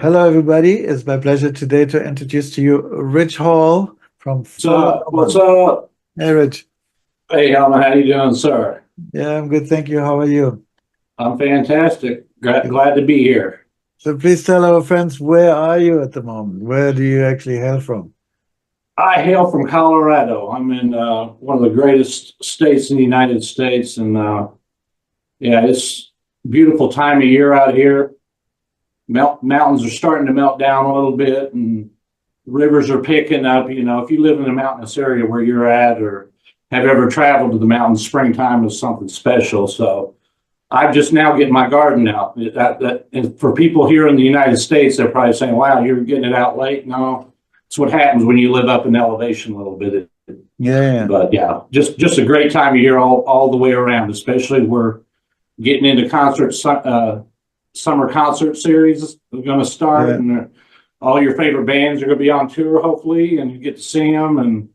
Hello, everybody. It's my pleasure today to introduce to you Rich Hall from Follow What's On. up? Hey, Rich. Hey, Hellman, how you doing, sir? Yeah, I'm good. Thank you. How are you? I'm fantastic. Good. Glad to be here. So please tell our friends, where are you at the moment? Where do you actually hail from? I hail from Colorado. I'm in one of the greatest states in the United States, and yeah, it's a beautiful time of year out here. Mountains are starting to melt down a little bit, and rivers are picking up. If you live in a mountainous area where you're at, or have ever traveled to the mountains, springtime is something special. So I'm just now getting my garden out. And for people here in the United States, they're probably saying, "Wow, you're getting it out late." No, it's what happens when you live up in elevation a little bit. Yeah, But yeah, just a great time of year all the way around. Especially we're getting into summer concert series. We're going to start, yeah. and all your favorite bands are going to be on tour, hopefully, and you get to see them and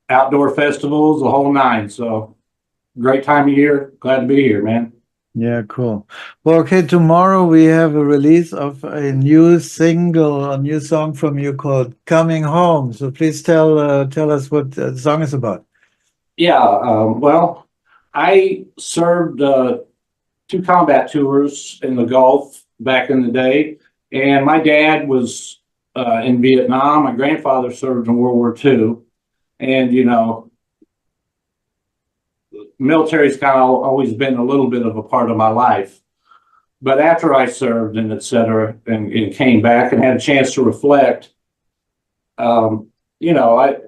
outdoor festivals, the whole nine. So great time of year. Glad to be here, man. Yeah, cool. Well, okay, tomorrow we have a release of a new single, a new song from you called Coming Home. So please tell us what the song is about. Yeah, well, I served two combat tours in the Gulf back in the day, and my dad was in Vietnam. My grandfather served in World War II, and military's kind of always been a little bit of a part of my life. But after I served and et cetera, and came back and had a chance to reflect, um, you know, I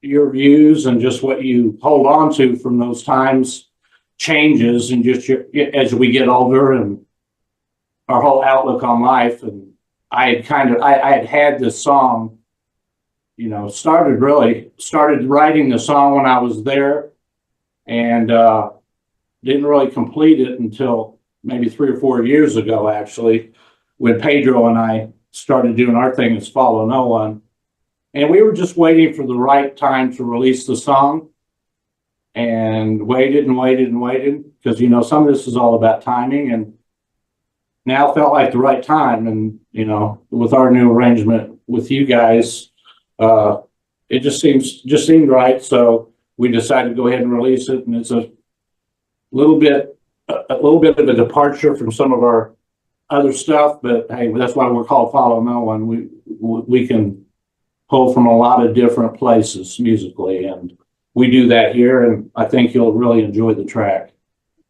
your views and just what you hold on to from those times changes, and just as we get older and our whole outlook on life. And I had this song, started writing the song when I was there, and didn't really complete it until maybe 3 or 4 years ago, actually, when Pedro and I started doing our thing as Follow No One. And we were just waiting for the right time to release the song, and waited and waited and waited, because some of this is all about timing, and now felt like the right time. And with our new arrangement with you guys, it just seemed right. So we decided to go ahead and release it, and it's a little bit of a departure from some of our other stuff, but hey, that's why we're called Follow No One. We can pull from a lot of different places musically, and we do that here, and I think you'll really enjoy the track.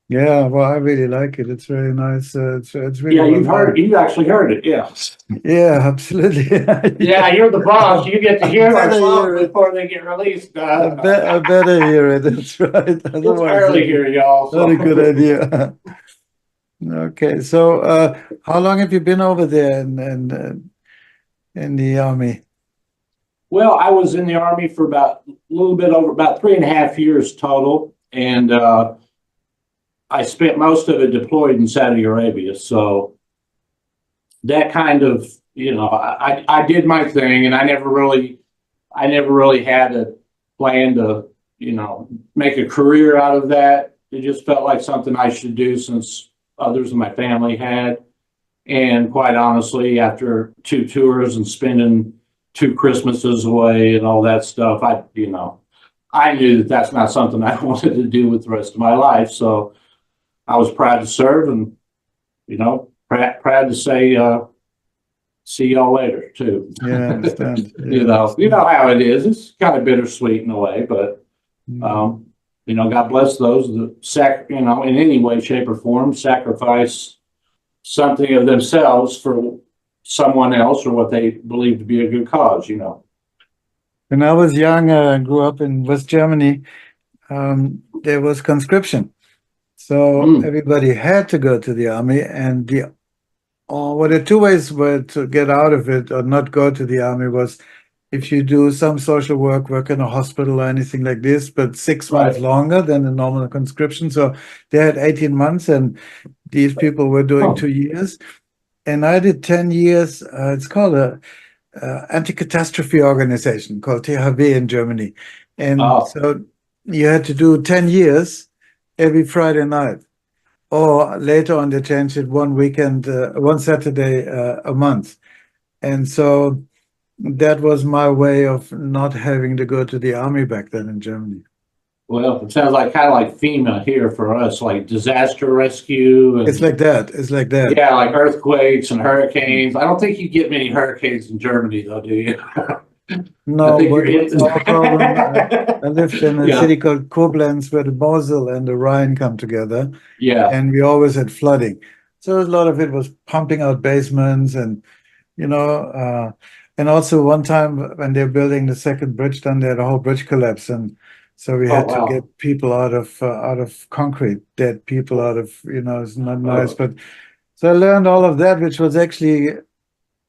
Yeah, well, I really like it. It's very nice. It's really Yeah, well done. you've actually heard it. Yeah. Yeah, absolutely. Yeah, you're the boss. You get to hear our Better songs hear it. before they get released. I better hear it. That's right. It's Otherwise, early it's here, y'all. not So. a good idea. Okay, so how long have you been over there in the army? Well, I was in the Army for about a little bit over about 3.5 years total, and I spent most of it deployed in Saudi Arabia. So that kind of, I did my thing, and I never really had a plan to, make a career out of that. It just felt like something I should do, since others in my family had. And quite honestly, after 2 tours and spending 2 Christmases away and all that stuff, I knew that that's not something I wanted to do with the rest of my life. So I was proud to serve, and proud to say, see y'all later too. Yeah, I understand. You Yeah, I know, you understand. know how it is. It's kind of bittersweet in a way, but Mm. God bless those that in any way, shape, or form, sacrifice something of themselves for someone else, or what they believe to be a good cause. When I was young, I grew up in West Germany. There was conscription, so Mm, everybody had to go to the army, and well, the two ways were to get out of it or not go to the army was if you do some social work in a hospital or anything like this, but 6 months right. longer than the normal conscription. So they had 18 months, and these people were doing Oh, 2 years. And I did 10 years. It's called a anti-catastrophe organization called THW in Germany. And oh, so you had to do 10 years every Friday night. or later on they changed it one weekend, one Saturday a month. And so that was my way of not having to go to the army back then in Germany. Well, it sounds like kind of like FEMA here for us, like disaster rescue It's and like that. It's like that. yeah, like earthquakes and hurricanes. I don't think you get many hurricanes in Germany though, do you? I No, think you're what hit. was our problem? I lived in a Yeah, city called Koblenz where the Mosel and the Rhine come together, yeah. and we always had flooding. So a lot of it was pumping out basements and, you know, and also one time when they're building the second bridge down there, the whole bridge collapsed, and so we Oh, had to wow. get people out of concrete, dead people out of, it's not nice. Oh, But so I learned all of that, which was actually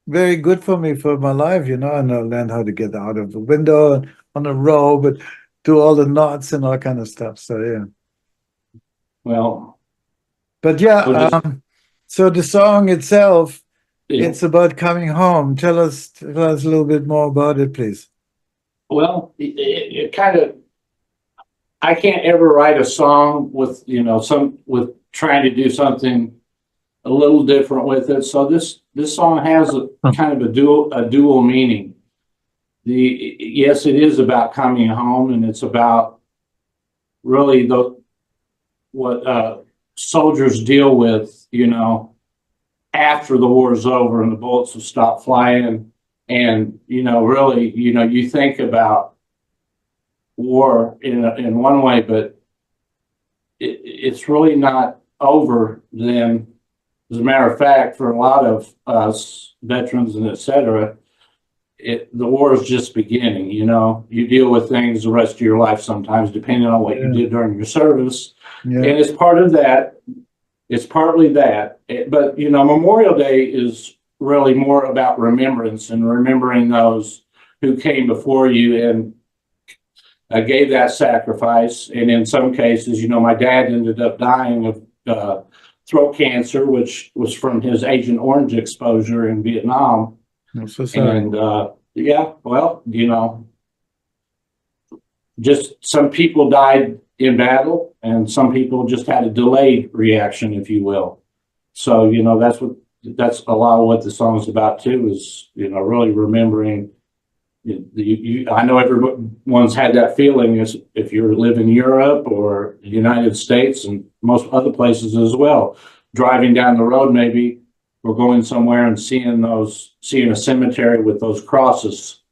very good for me for my life, and I learned how to get out of the window on a rope, but do all the knots and all kind of stuff. So yeah, well, but we'll yeah, just, so the song itself, yeah. it's about coming home. Tell us a little bit more about it, please. Well, it kind of, I can't ever write a song with, with trying to do something a little different with it. So this song has a kind of a dual meaning. Yes, it is about coming home, and it's about really what soldiers deal with, after the war is over and the bullets have stopped flying. And, really, you think about war in one way, but it's really not over then. As a matter of fact, for a lot of us veterans and et cetera, the war is just beginning. You deal with things the rest of your life sometimes, depending on what you Yeah, did during your service. And yeah, it's part of that. It's partly that. But, Memorial Day is really more about remembrance and remembering those who came before you and gave that sacrifice. And in some cases, my dad ended up dying of throat cancer, which was from his Agent Orange exposure in Vietnam. I'm so sorry. And yeah, well, just some people died in battle, and some people just had a delayed reaction, if you will. So, that's a lot of what the song is about too, is, really remembering. I know everyone's had that feeling is if you live in Europe or the United States and most other places as well, driving down the road, maybe we're going somewhere and seeing a cemetery with those crosses.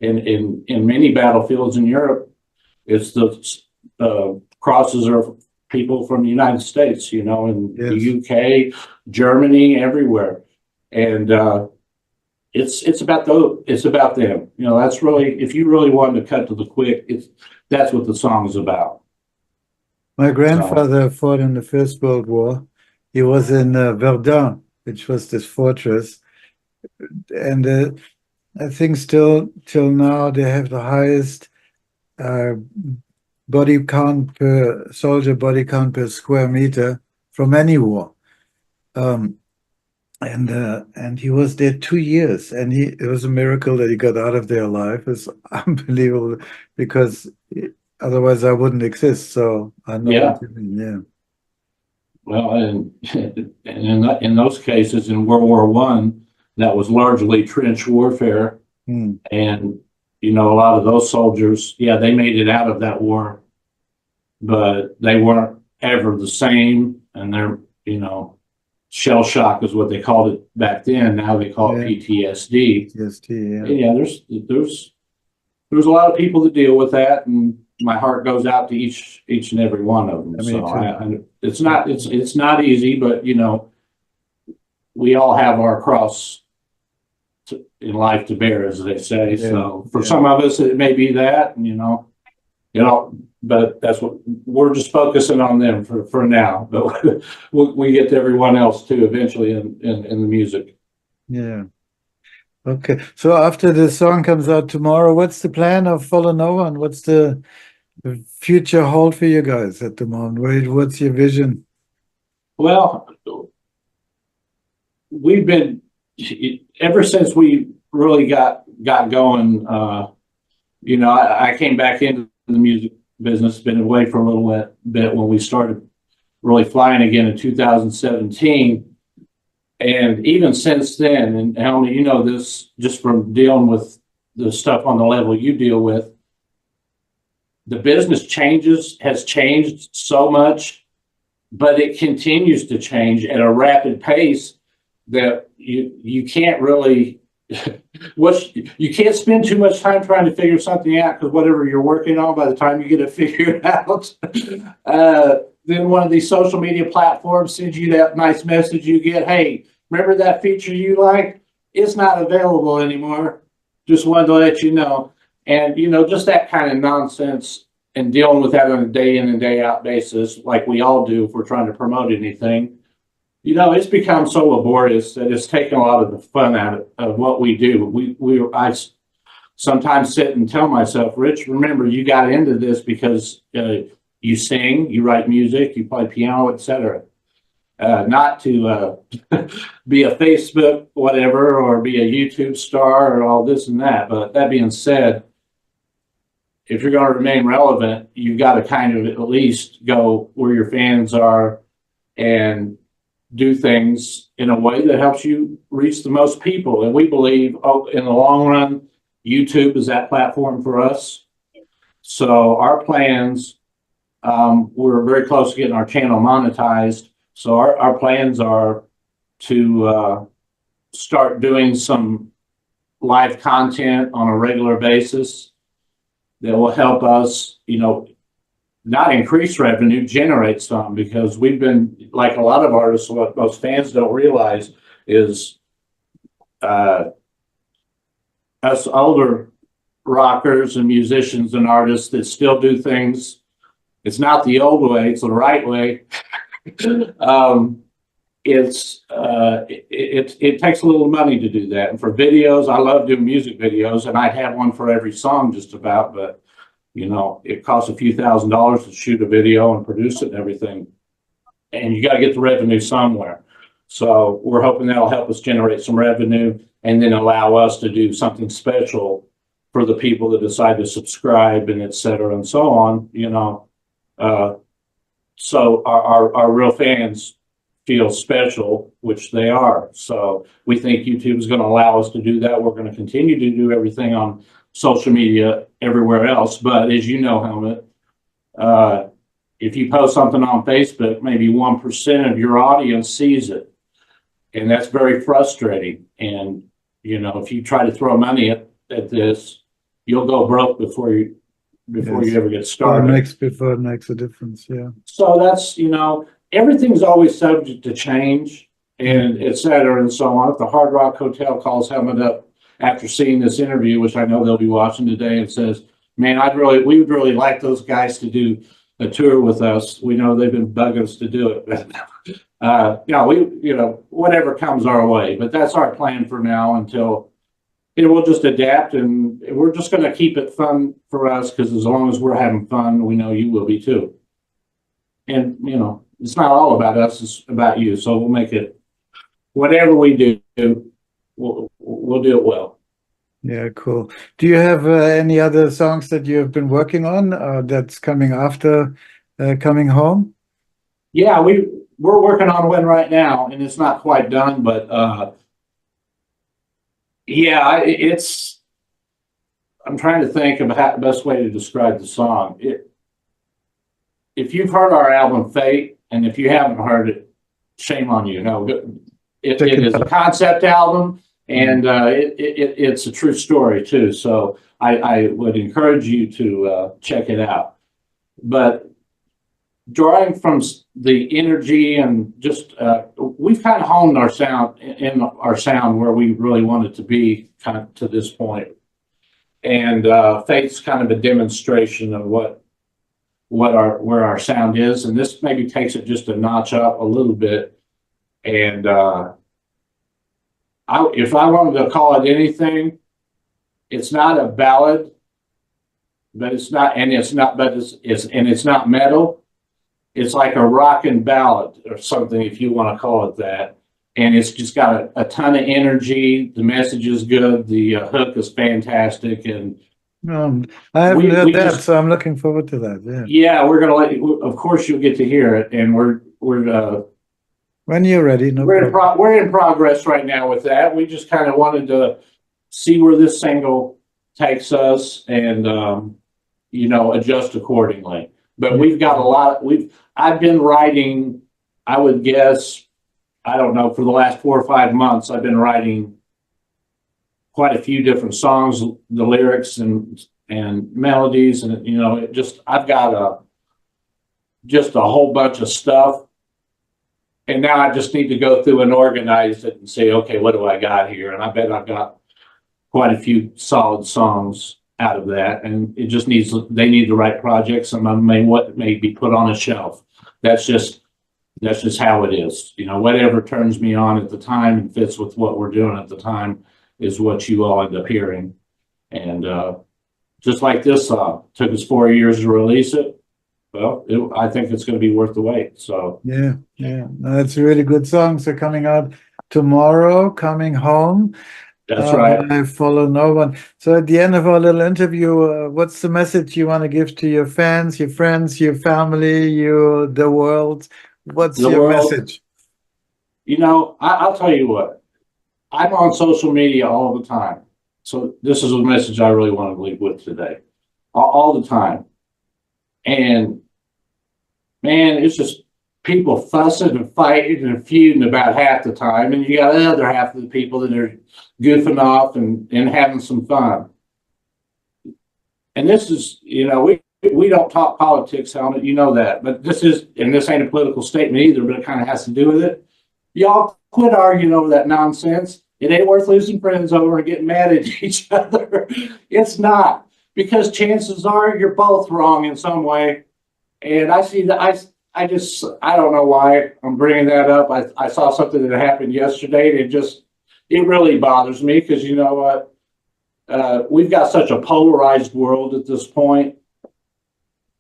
In many battlefields in Europe, it's the crosses are people from the United States, in the Yes. UK, Germany, everywhere. And it's about them. That's really, if you really wanted to cut to the quick, that's what the song is about. My So grandfather fought in the First World War. He was in Verdun, which was this fortress, and I think still till now they have the highest uh, body count per soldier, body count per square meter from any war. Um, and he was there 2 years, and it was a miracle that he got out of there alive. It's unbelievable because otherwise I wouldn't exist. So I know yeah, what you mean. Yeah. well, and in those cases in World War One, that was largely trench warfare, Hmm. and a lot of those soldiers, yeah, they made it out of that war, but they weren't ever the same, and they're shell shock is what they called it back then. Now they call it Yeah. PTSD. PTSD. Yeah. And yeah, there's a lot of people that deal with that, and my heart goes out to each and every one of them. I mean, So too. it's not easy, but we all have our cross in life to bear, as they say. Yeah. So for Yeah. some of us, it may be that, and but that's what we're just focusing on them for now. But we get to everyone else too eventually in the music. Yeah. Okay. So after the song comes out tomorrow, what's the plan of Follow No One? What's the future hold for you guys at the moment? What's your vision? Well, we've been ever since we really got going. I came back into the music business, been away for a little bit when we started really flying again in 2017. And even since then, and Helmut, you know this just from dealing with the stuff on the level you deal with, the business has changed so much, but it continues to change at a rapid pace that you can't really you can't spend too much time trying to figure something out, because whatever you're working on, by the time you get it figured out, then one of these social media platforms sends you that nice message you get, hey, remember that feature you liked? It's not available anymore. Just wanted to let you know. And, you know, just that kind of nonsense, and dealing with that on a day in and day out basis, like we all do if we're trying to promote anything, you know, it's become so laborious that it's taken a lot of the fun out of what we do. I sometimes sit and tell myself, Rich, remember, you got into this because you sing, you write music, you play piano, etc. Not to be a Facebook whatever, or be a YouTube star or all this and that. But that being said, if you're going to remain relevant, you've got to kind of at least go where your fans are and do things in a way that helps you reach the most people. And we believe, in the long run, YouTube is that platform for us. So our plans, we're very close to getting our channel monetized. So our plans are to start doing some live content on a regular basis that will help us, you know, not increase revenue, generate some, because we've been, like a lot of artists, what most fans don't realize is us older rockers and musicians and artists that still do things. It's not the old way, it's the right way. It takes a little money to do that. And for videos, I love doing music videos, and I'd have one for every song just about, but you know, it costs a few $1,000s to shoot a video and produce it and everything. And you got to get the revenue somewhere. So we're hoping that'll help us generate some revenue, and then allow us to do something special for the people that decide to subscribe, and et cetera, and so on, you know. So our real fans feel special, which they are. So we think YouTube is going to allow us to do that. We're going to continue to do everything on social media everywhere else. But as you know, Helmut, if you post something on Facebook, maybe 1% of your audience sees it. And that's very frustrating. And, you know, if you try to throw money at this, you'll go broke before you ever get started. Before it makes a difference, yeah. So that's, you know, everything's always subject to change, and et cetera, and so on. If the Hard Rock Hotel calls Helmut up after seeing this interview, which I know they'll be watching today, and says, man, we would really like those guys to do a tour with us. We know they've been bugging us to do it, but whatever comes our way. But that's our plan for now, until we'll just adapt, and we're just going to keep it fun for us, because as long as we're having fun, we know you will be too. And you know, it's not all about us; it's about you. So we'll make it, whatever we do, we'll do it well. Yeah, cool. Do you have any other songs that you have been working on that's coming after coming home? Yeah, we're working on one right now, and it's not quite done, but yeah, I'm trying to think about the best way to describe the song. If you've heard our album Fate, and if you haven't heard it, shame on you. No, it is a concept album, and it's a true story too. So I would encourage you to check it out. But drawing from the energy and just we've kind of honed our sound where we really want it to be, kind of to this point. And Fate's kind of a demonstration of where our sound is, and this maybe takes it just a notch up a little bit. And if I wanted to call it anything, it's not a ballad, but it's not metal. It's like a rockin' ballad or something, if you want to call it that. And it's just got a ton of energy. The message is good. The hook is fantastic. And I haven't heard that, so I'm looking forward to that. Yeah, we're going to let you, of course, you'll get to hear it. And we're When you're ready, no problem. we're in progress right now with that. We just kind of wanted to see where this single takes us and adjust accordingly. But we've got a lot. I've been writing. I would guess, I don't know, for the last 4 or 5 months, I've been writing quite a few different songs, the lyrics and melodies, and I've got just a whole bunch of stuff. And now I just need to go through and organize it and say, okay, what do I got here? And I bet I've got quite a few solid songs out of that. And it just they need the right projects, and what may be put on a shelf. That's just how it is. Whatever turns me on at the time and fits with what we're doing at the time is what you all end up hearing. And just like this song, took us 4 years to release it. Well, I think it's going to be worth the wait. So yeah, no, it's a really good song. So coming out tomorrow, Coming Home. That's right. I follow no one. So at the end of our little interview, what's the message you want to give to your fans, your friends, your family, the world? What's your message? I'll tell you what. I'm on social media all the time. So this is a message I really want to leave with today. All the time. And man, it's just people fussing and fighting and feuding about half the time. And you got the other half of the people that are goofing off and having some fun. And this is, we don't talk politics on it, that. But this ain't a political statement either, but it kind of has to do with it. Y'all quit arguing over that nonsense. It ain't worth losing friends over and getting mad at each other. It's not. Because chances are you're both wrong in some way. And I see that I don't know why I'm bringing that up. I saw something that happened yesterday, and it really bothers me, because you know what? We've got such a polarized world at this point.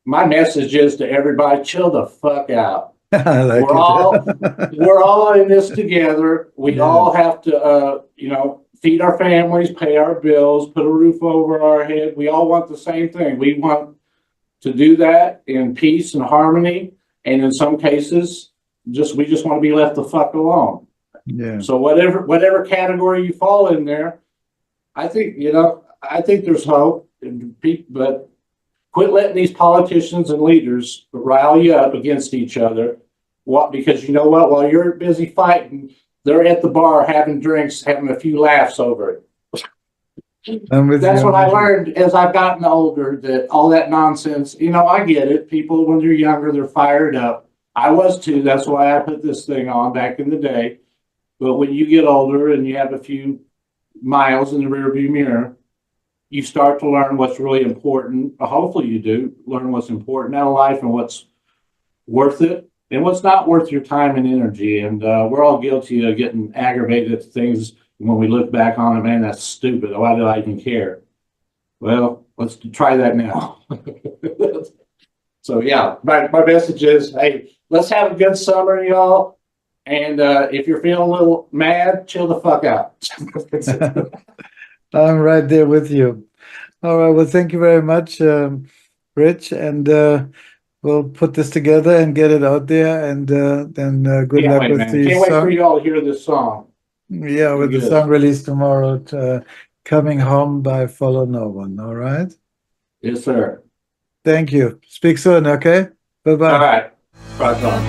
My message is to everybody, chill the fuck out. We're all in this together. We all have to feed our families, pay our bills, put a roof over our head. We all want the same thing. We want to do that in peace and harmony. And in some cases, we just want to be left the fuck alone. Yeah. So whatever category you fall in there, I think there's hope. But quit letting these politicians and leaders rile you up against each other. Because you know what? While you're busy fighting, they're at the bar having drinks, having a few laughs over it. That's what I learned as I've gotten older, that all that nonsense, I get it. People, when they're younger, they're fired up. I was too. That's why I put this thing on back in the day. But when you get older and you have a few miles in the rearview mirror, you start to learn what's really important. Hopefully you do learn what's important out of life and what's worth it. And what's not worth your time and energy. And we're all guilty of getting aggravated at things when we look back on it. Man, that's stupid. Why did I even care? Well, let's try that now. So, yeah, my message is, hey, let's have a good summer, y'all. And if you're feeling a little mad, chill the fuck out. I'm right there with you. All right. Well, thank you very much, Rich. And we'll put this together and get it out there, and then good luck with the song. Can't wait for you all to hear this song. Yeah, with the song released tomorrow, Coming Home by Follow No One. All right? Yes, sir. Thank you. Speak soon, okay? Bye-bye. All right. Right on.